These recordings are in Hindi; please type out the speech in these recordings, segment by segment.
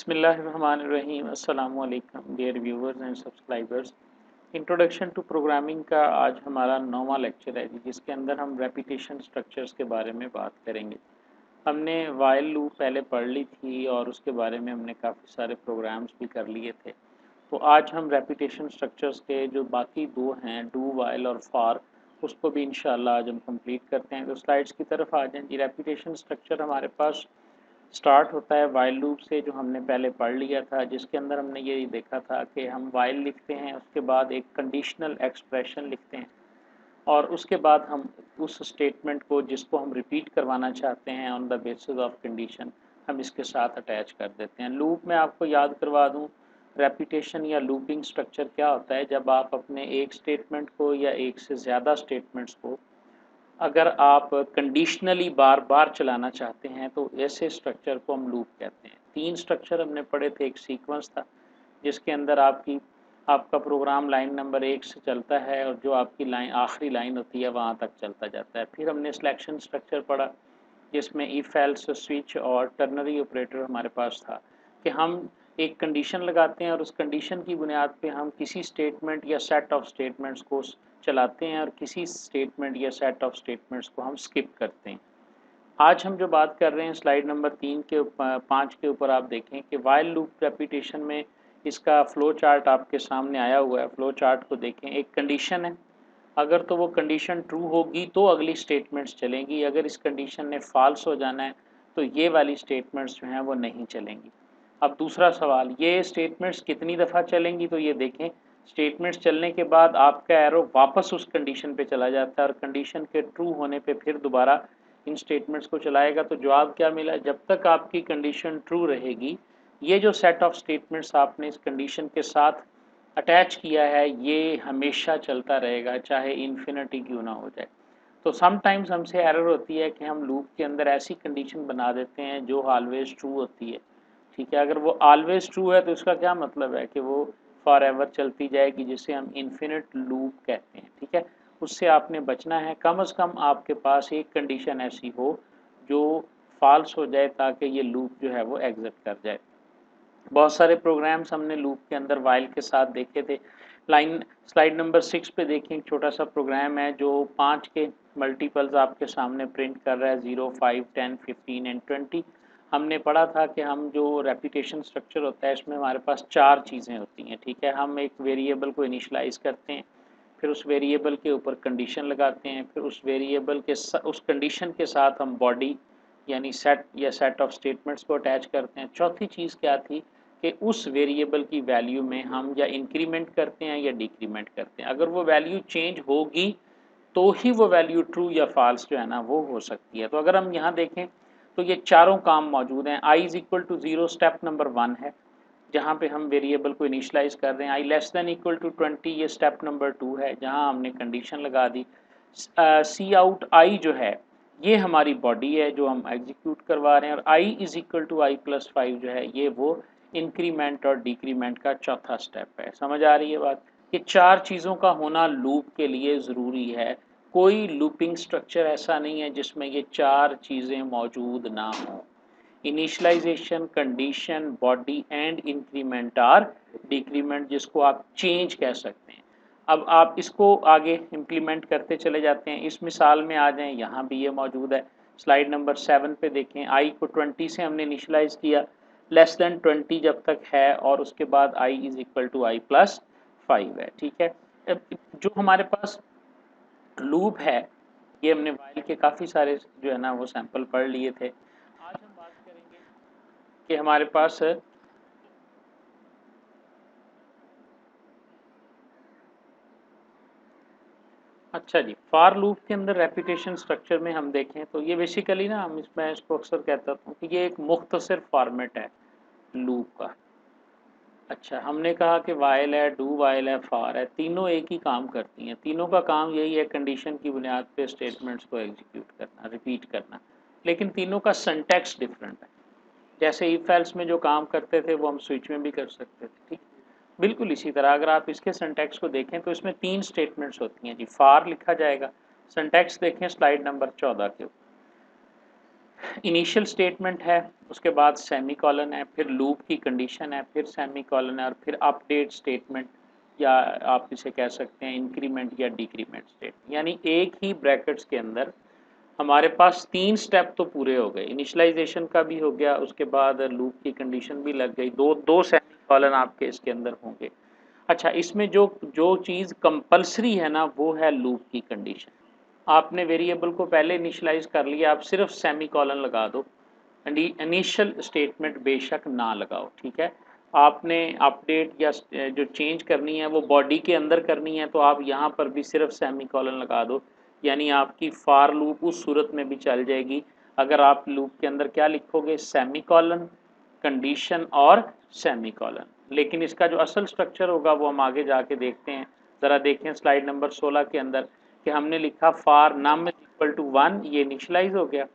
बिस्मिल्लाहिर्रहमानिर्रहीम अस्सलामु अलैकुम dear viewers and subscribers. Introduction to programming का आज हमारा 9वां लेक्चर है जी, जिसके अंदर हम रेपिटेशन स्ट्रक्चर्स के बारे में बात करेंगे। हमने वाइल लूप पहले पढ़ ली थी और उसके बारे में हमने काफ़ी सारे प्रोग्राम्स भी कर लिए थे। तो आज हम रेपिटेशन स्ट्रक्चर्स के जो बाकी दो हैं, डू वाइल और फॉर, उसको भी इंशाल्लाह आज हम कंप्लीट करते हैं। तो स्लाइड्स की तरफ आ जाएं जी। रेपिटेशन स्ट्रक्चर हमारे पास स्टार्ट होता है वाइल लूप से, जो हमने पहले पढ़ लिया था, जिसके अंदर हमने ये देखा था कि हम वाइल लिखते हैं, उसके बाद एक कंडीशनल एक्सप्रेशन लिखते हैं और उसके बाद हम उस स्टेटमेंट को जिसको हम रिपीट करवाना चाहते हैं on the basis of condition, हम इसके साथ अटैच कर देते हैं। लूप में आपको याद करवा दूं, रेपिटेशन या लूपिंग स्ट्रक्चर क्या होता है। जब आप अपने एक स्टेटमेंट को या एक से ज़्यादा स्टेटमेंट्स को अगर आप कंडीशनली बार बार चलाना चाहते हैं तो ऐसे स्ट्रक्चर को हम लूप कहते हैं। 3 स्ट्रक्चर हमने पढ़े थे। एक सीक्वेंस था जिसके अंदर आपका प्रोग्राम लाइन नंबर 1 से चलता है और जो आपकी लाइन आखिरी लाइन होती है वहाँ तक चलता जाता है। फिर हमने सिलेक्शन स्ट्रक्चर पढ़ा जिसमें इफ एल्स स्विच और टर्नरी ऑपरेटर हमारे पास था कि हम एक कंडीशन लगाते हैं और उस कंडीशन की बुनियाद पे हम किसी स्टेटमेंट या सेट ऑफ स्टेटमेंट्स को चलाते हैं और किसी स्टेटमेंट या सेट ऑफ स्टेटमेंट्स को हम स्किप करते हैं। आज हम जो बात कर रहे हैं स्लाइड नंबर 5 के ऊपर आप देखें कि वाइल लूप रेपिटेशन में इसका फ्लो चार्ट आपके सामने आया हुआ है। फ्लो चार्ट को देखें। एक कंडीशन है, अगर तो वो कंडीशन ट्रू होगी तो अगली स्टेटमेंट्स चलेंगी, अगर इस कंडीशन ने फॉल्स हो जाना है तो ये वाली स्टेटमेंट्स जो हैं वो नहीं चलेंगी। अब दूसरा सवाल, ये स्टेटमेंट्स कितनी दफ़ा चलेंगी, तो ये देखें स्टेटमेंट्स चलने के बाद आपका एरो वापस उस कंडीशन पे चला जाता है और कंडीशन के ट्रू होने पे फिर दोबारा इन स्टेटमेंट्स को चलाएगा। तो जवाब क्या मिला, जब तक आपकी कंडीशन ट्रू रहेगी ये जो सेट ऑफ स्टेटमेंट्स आपने इस कंडीशन के साथ अटैच किया है ये हमेशा चलता रहेगा, चाहे इन्फिनिटी क्यों ना हो जाए। तो समटाइम्स हमसे एरर होती है कि हम लूप के अंदर ऐसी कंडीशन बना देते हैं जो ऑलवेज ट्रू होती है। ठीक है, अगर वो ऑलवेज ट्रू है तो इसका क्या मतलब है कि वो फॉर एवर चलती जाएगी, जिसे हम इन्फिनिट लूप कहते हैं। ठीक है, उससे आपने बचना है। कम से कम आपके पास एक कंडीशन ऐसी हो जो फॉल्स हो जाए ताकि ये लूप जो है वो एग्जिट कर जाए। बहुत सारे प्रोग्राम्स हमने लूप के अंदर वाइल के साथ देखे थे। स्लाइड नंबर 6 पे देखें, एक छोटा सा प्रोग्राम है जो 5 के मल्टीपल्स आपके सामने प्रिंट कर रहा है, 0, 5, 10, 15 एंड 20। हमने पढ़ा था कि हम जो रेपिटेशन स्ट्रक्चर होता है इसमें हमारे पास 4 चीज़ें होती हैं। ठीक है, हम एक वेरिएबल को इनिशलाइज करते हैं, फिर उस वेरिएबल के ऊपर कंडीशन लगाते हैं, फिर उस वेरिएबल के उस कंडीशन के साथ हम बॉडी यानी सेट या सेट ऑफ स्टेटमेंट्स को अटैच करते हैं। चौथी चीज़ क्या थी कि उस वेरिएबल की वैल्यू में हम या इंक्रीमेंट करते हैं या डिक्रीमेंट करते हैं। अगर वो वैल्यू चेंज होगी तो ही वो वैल्यू ट्रू या फॉल्स जो है ना वो हो सकती है। तो अगर हम यहाँ देखें तो ये चारों काम मौजूद हैं। i is equal to 0 step number 1 है, जहाँ पे हम वेरिएबल को इनिशलाइज कर रहे हैं। i less than equal to 20 ये स्टेप नंबर 2 है, जहाँ हमने कंडीशन लगा दी। सी आउट i जो है ये हमारी बॉडी है जो हम एग्जीक्यूट करवा रहे हैं, और i is equal to i plus 5 जो है ये वो इंक्रीमेंट और डिक्रीमेंट का चौथा स्टेप है। समझ आ रही है बात? ये 4 चीज़ों का होना लूप के लिए ज़रूरी है। कोई लूपिंग स्ट्रक्चर ऐसा नहीं है जिसमें ये 4 चीज़ें मौजूद ना हों। Initialization, condition, body and increment or decrement, जिसको आप चेंज कह सकते हैं। अब आप इसको आगे इम्प्लीमेंट करते चले जाते हैं। इस मिसाल में आ जाएं, यहाँ भी ये मौजूद है। स्लाइड नंबर 7 पे देखें, i को 20 से हमने इनिशलाइज किया, लेस देन 20 जब तक है, और उसके बाद i is equal to i plus 5 है। ठीक है, जो हमारे पास लूप है ये हमने वाइल के काफ़ी सारे जो है ना वो सैंपल पढ़ लिए थे। आज हम बात करेंगे कि हमारे पास अच्छा जी, फॉर लूप के अंदर रेपिटेशन स्ट्रक्चर में हम देखें तो ये बेसिकली ना मैं इसको अक्सर कहता हूँ कि ये एक मुख्तसर फॉर्मेट है लूप का। अच्छा, हमने कहा कि वाइल है, डू वाइल है, फॉर है, तीनों एक ही काम करती हैं। तीनों का काम यही है कंडीशन की बुनियाद पे स्टेटमेंट्स को एग्जीक्यूट करना, रिपीट करना, लेकिन तीनों का सिंटैक्स डिफरेंट है। जैसे इफ एल्स में जो काम करते थे वो हम स्विच में भी कर सकते थे। ठीक, बिल्कुल इसी तरह अगर आप इसके सिंटैक्स को देखें तो इसमें 3 स्टेटमेंट्स होती हैं जी। फॉर लिखा जाएगा, सिंटैक्स देखें स्लाइड नंबर 14 के ऊपर। इनिशियल स्टेटमेंट है, उसके बाद सेमीकोलन है, फिर लूप की कंडीशन है, फिर सेमीकोलन है और फिर अपडेट स्टेटमेंट या आप इसे कह सकते हैं इंक्रीमेंट या डिक्रीमेंट स्टेटमेंट। यानी एक ही ब्रैकेट्स के अंदर हमारे पास 3 स्टेप तो पूरे हो गए, इनिशियलाइजेशन का भी हो गया, उसके बाद लूप की कंडीशन भी लग गई, दो दो सेमीकोलन आपके इसके अंदर होंगे। अच्छा, इसमें जो जो चीज़ कंपल्सरी है ना वो है लूप की कंडीशन। आपने वेरिएबल को पहले इनिशियलाइज कर लिया, आप सिर्फ सेमीकोलन लगा दो, इनिशियल स्टेटमेंट बेशक ना लगाओ, ठीक है। आपने अपडेट या जो चेंज करनी है वो बॉडी के अंदर करनी है तो आप यहाँ पर भी सिर्फ सेमीकोलन लगा दो, यानी आपकी फार लूप उस सूरत में भी चल जाएगी अगर आप लूप के अंदर क्या लिखोगे, सेमीकोलन, कंडीशन और सेमीकोलन। लेकिन इसका जो असल स्ट्रक्चर होगा वो हम आगे जाके देखते हैं। ज़रा देखें स्लाइड नंबर 16 के अंदर कि हमने लिखा फार नम इक्वल टू 1, ये इनिशियलाइज हो गया,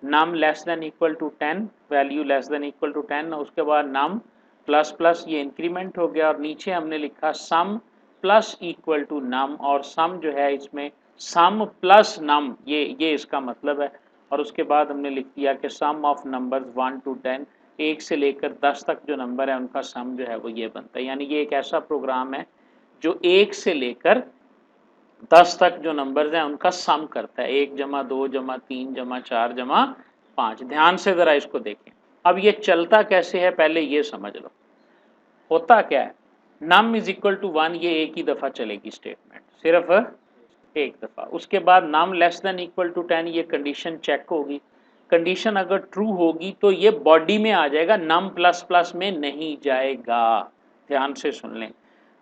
num less than equal to 10, value less than equal to 10, उसके बाद नम प्लस प्लस ये इंक्रीमेंट हो गया और नीचे हमने लिखा sum plus equal to num, और सम जो है इसमें सम प्लस नम, ये इसका मतलब है। और उसके बाद हमने लिख दिया कि सम ऑफ नंबर्स 1 टू 10, 1 से लेकर 10 तक जो नंबर है उनका सम जो है वो ये बनता है। यानी ये एक ऐसा प्रोग्राम है जो 1 से लेकर 10 तक जो नंबर्स हैं उनका सम करता है, 1 जमा 2 जमा 3 जमा 4 जमा 5। ध्यान से ज़रा इसको देखें। अब ये चलता कैसे है पहले ये समझ लो। होता क्या है, नम इज इक्वल टू 1, ये एक ही दफ़ा चलेगी स्टेटमेंट, सिर्फ एक दफ़ा। उसके बाद नम लेस देन इक्वल टू 10, ये कंडीशन चेक होगी, कंडीशन अगर ट्रू होगी तो ये बॉडी में आ जाएगा, नम प्लस प्लस में नहीं जाएगा। ध्यान से सुन लें,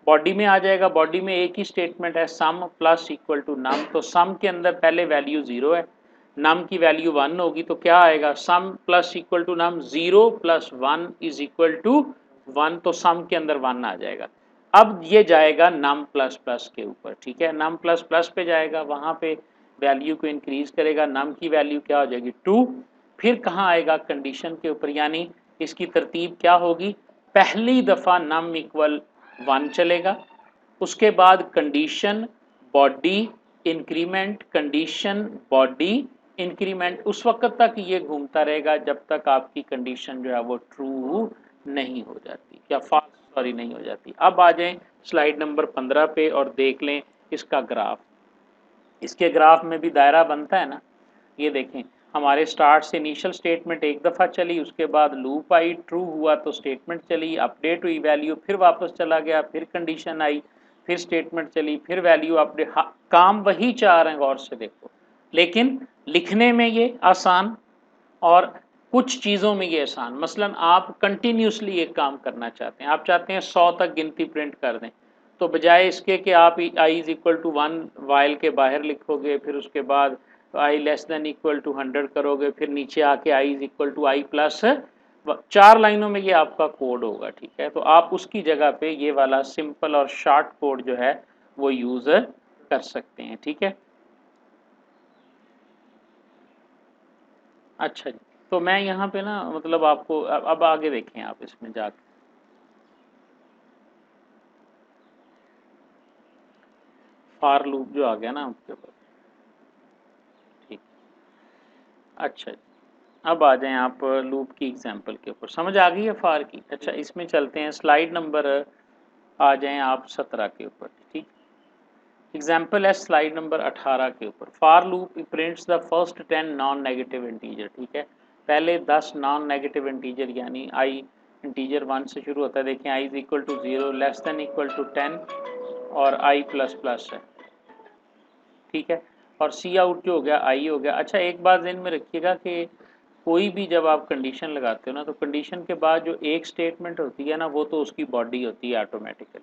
बॉडी में आ जाएगा। बॉडी में एक ही स्टेटमेंट है, सम प्लस इक्वल टू नम, तो सम के अंदर पहले वैल्यू 0 है, नम की वैल्यू 1 होगी तो क्या आएगा, sum plus equal to num, 0 plus 1 is equal to 1, तो सम के अंदर 1 आ जाएगा। अब ये जाएगा नम प्लस प्लस के ऊपर, ठीक है, नम प्लस प्लस पे जाएगा, वहाँ पे वैल्यू को इंक्रीज करेगा, नम की वैल्यू क्या हो जाएगी 2, फिर कहाँ आएगा कंडीशन के ऊपर, यानी इसकी तरतीब क्या होगी, पहली दफ़ा नम इक्वल 1 चलेगा, उसके बाद condition body increment, condition body increment, उस वक्त तक ये घूमता रहेगा जब तक आपकी कंडीशन जो है वो ट्रू नहीं हो जाती, या फॉल्स सॉरी नहीं हो जाती। अब आ जाएं स्लाइड नंबर 15 पे और देख लें इसका ग्राफ। इसके ग्राफ में भी दायरा बनता है ना, ये देखें, हमारे स्टार्ट से इनिशियल स्टेटमेंट एक दफ़ा चली, उसके बाद लूप आई, ट्रू हुआ तो स्टेटमेंट चली, अपडेट हुई वैल्यू, फिर वापस चला गया, फिर कंडीशन आई, फिर स्टेटमेंट चली, फिर वैल्यू अपडेट। काम वही चाह रहे हैं, गौर से देखो, लेकिन लिखने में ये आसान और कुछ चीज़ों में ये आसान। मसलन आप कंटिन्यूसली एक काम करना चाहते हैं, आप चाहते हैं 100 तक गिनती प्रिंट कर दें, तो बजाय इसके कि आप I is equal to 1 while के बाहर लिखोगे, फिर उसके बाद I less than equal to 100 करोगे, फिर नीचे आके I is equal to I plus 4 लाइनों में ये आपका कोड होगा, ठीक है। तो आप उसकी जगह पे ये वाला सिंपल और शॉर्ट कोड जो है वो यूज़ कर सकते हैं, ठीक है। अच्छा जी, तो मैं यहाँ पे ना मतलब आपको अब आगे देखें आप इसमें जाके, फार लूप जो आ गया ना आपके ऊपर, ठीक। अच्छा जी, अब आ जाएं आप लूप की एग्जांपल के ऊपर, समझ आ गई है फार की। अच्छा, इसमें चलते हैं, स्लाइड नंबर आ जाएं आप 17 के ऊपर, ठीक। एग्जांपल है स्लाइड नंबर 18 के ऊपर, for loop prints the first 10 non negative integer, ठीक है। पहले 10 नॉन नेगेटिव इंटीजर, यानी आई इंटीजर 1 से शुरू होता है, देखें I is equal to 0, less than equal to 10 और आई प्लस प्लस है, ठीक है। और सी आउट जो हो गया आई हो गया। अच्छा, एक बात ध्यान में रखिएगा कि कोई भी जब आप कंडीशन लगाते हो ना, तो कंडीशन के बाद जो एक स्टेटमेंट होती है ना वो तो उसकी बॉडी होती है ऑटोमेटिकली,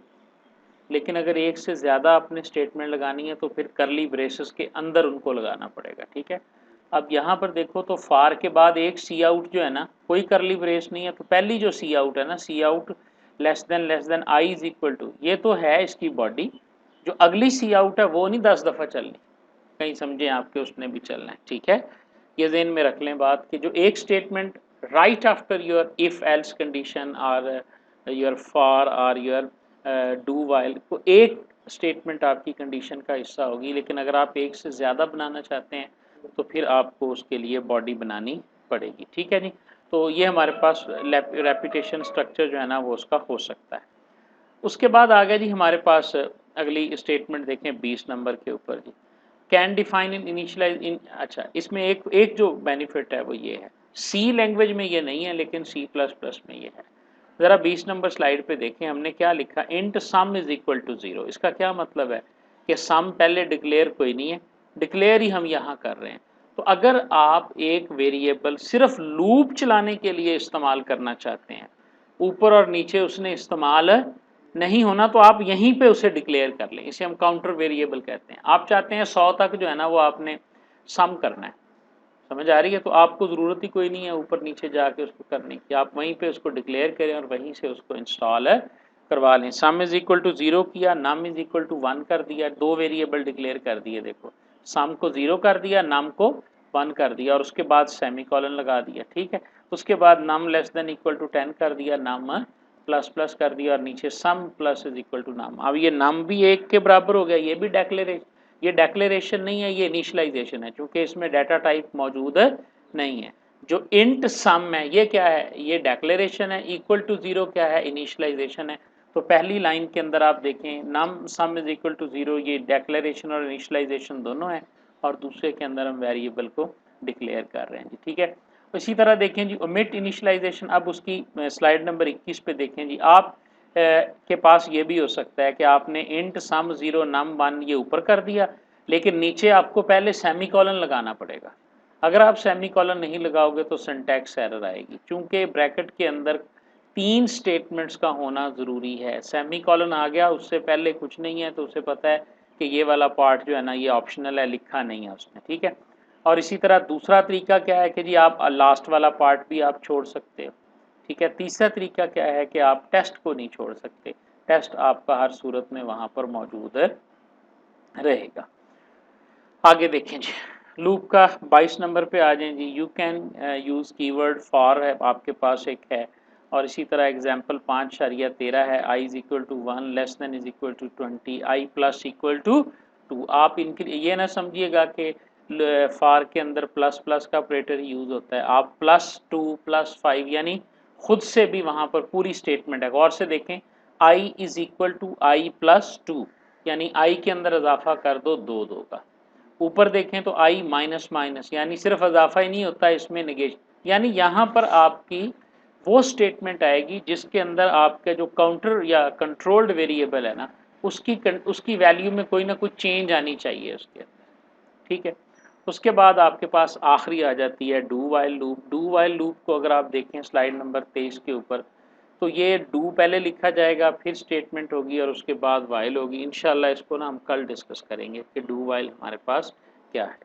लेकिन अगर एक से ज़्यादा आपने स्टेटमेंट लगानी है तो फिर करली ब्रेसेस के अंदर उनको लगाना पड़ेगा, ठीक है। अब यहाँ पर देखो तो फार के बाद एक सी आउट जो है ना, कोई करली ब्रेस नहीं है, तो पहली जो सी आउट है ना, C out less than I is equal to, ये तो है इसकी बॉडी, जो अगली सी आउट है वो नहीं 10 दफ़ा चलनी, कहीं समझें आपके उसने भी चलना है, ठीक है। ये ज़हन में रख लें बात कि जो एक statement right after your if else condition और योर फॉर और योर डू वाइल, तो एक स्टेटमेंट आपकी कंडीशन का हिस्सा होगी, लेकिन अगर आप एक से ज़्यादा बनाना चाहते हैं तो फिर आपको उसके लिए बॉडी बनानी पड़ेगी। ठीक है जी, तो ये हमारे पास रेपिटेशन स्ट्रक्चर जो है ना वो उसका हो सकता है। उसके बाद आ गया जी हमारे पास अगली स्टेटमेंट देखें 20 नंबर के ऊपर जी, कैन डिफाइन इन इनिशियलाइज इन। अच्छा, इसमें एक एक जो बेनिफिट है वो ये है, सी लैंग्वेज में ये नहीं है लेकिन सी प्लस प्लस में ये है। ज़रा 20 नंबर स्लाइड पे देखें, हमने क्या लिखा, int sum is equal to 0। इसका क्या मतलब है कि सम पहले डिक्लेयर कोई नहीं है, डिक्लेयर ही हम यहाँ कर रहे हैं। तो अगर आप एक वेरिएबल सिर्फ लूप चलाने के लिए इस्तेमाल करना चाहते हैं, ऊपर और नीचे उसने इस्तेमाल नहीं होना, तो आप यहीं पे उसे डिक्लेयर कर लें। इसे हम काउंटर वेरिएबल कहते हैं। आप चाहते हैं 100 तक जो है ना वो आपने सम करना है, समझ आ रही है, तो आपको ज़रूरत ही कोई नहीं है ऊपर नीचे जाके उसको करने की, आप वहीं पे उसको डिक्लेयर करें और वहीं से उसको इंस्टॉल करवा लें। सम इज इक्वल टू 0 किया, नम इज इक्वल टू 1 कर दिया, दो वेरिएबल डिक्लेयर कर दिए। देखो, सम को 0 कर दिया, नम को 1 कर दिया और उसके बाद सेमीकोलन लगा दिया। ठीक है, उसके बाद नम लेस देन इक्वल टू 10 कर दिया, नम प्लस प्लस कर दिया और नीचे सम प्लस इज इक्वल टू नम। अब ये नम भी 1 के बराबर हो गया, ये भी ये डेक्लेरेशन नहीं है, ये इनिशियलाइजेशन है, क्योंकि इसमें डाटा टाइप मौजूद नहीं है। जो इंट सम है ये क्या है, ये डेक्लेरेशन है, इक्वल टू 0 क्या है, इनिशियलाइजेशन है। तो पहली लाइन के अंदर आप देखें नम सम इज इक्वल टू 0, ये डेक्लेरेशन और इनिशियलाइजेशन दोनों है, और दूसरे के अंदर हम वेरिएबल को डिक्लेयर कर रहे हैं जी। ठीक है, इसी तरह देखें जी ओमिट इनिशियलाइजेशन। अब उसकी स्लाइड नंबर 21 पे देखें जी, आप के पास ये भी हो सकता है कि आपने इंट सम 0 नम 1 ये ऊपर कर दिया, लेकिन नीचे आपको पहले सेमीकोलन लगाना पड़ेगा। अगर आप सेमीकोलन नहीं लगाओगे तो सिंटैक्स एरर आएगी, क्योंकि ब्रैकेट के अंदर 3 स्टेटमेंट्स का होना ज़रूरी है। सेमीकोलन आ गया उससे पहले कुछ नहीं है तो उसे पता है कि ये वाला पार्ट जो है ना ये ऑप्शनल है, लिखा नहीं है उसने। ठीक है, और इसी तरह दूसरा तरीका क्या है कि जी आप लास्ट वाला पार्ट भी आप छोड़ सकते हो। ठीक है, तीसरा तरीका क्या है कि आप टेस्ट को नहीं छोड़ सकते, टेस्ट आपका हर सूरत में वहाँ पर मौजूद रहेगा। आगे देखें जी, लूप का 22 नंबर पे आ जाएं जी, you can use keyword for है आपके पास एक है, और इसी तरह एग्जाम्पल 5.13 है, I is equal to 1 less than is equal to 20, I plus equal to 2। आप इनके ये ना समझिएगा कि फॉर के अंदर प्लस प्लस का ऑपरेटर ही यूज़ होता है। आप +2 +5 यानी खुद से भी वहाँ पर पूरी स्टेटमेंट है, गौर से देखें, I is equal to I plus 2 यानी आई के अंदर इजाफा कर दो 2 2 का। ऊपर देखें तो आई माइनस माइनस यानी सिर्फ इजाफा ही नहीं होता, इसमें निगेशन, यानी यहाँ पर आपकी वो स्टेटमेंट आएगी जिसके अंदर आपके जो काउंटर या कंट्रोल्ड वेरिएबल है ना उसकी वैल्यू में कोई ना कोई चेंज आनी चाहिए उसके अंदर। ठीक है, उसके बाद आपके पास आखिरी आ जाती है do while loop. Do while loop को अगर आप देखें स्लाइड नंबर 23 के ऊपर, तो ये डू पहले लिखा जाएगा, फिर स्टेटमेंट होगी और उसके बाद वाइल होगी। इंशाल्लाह इसको ना हम कल डिस्कस करेंगे कि डू वाइल हमारे पास क्या है।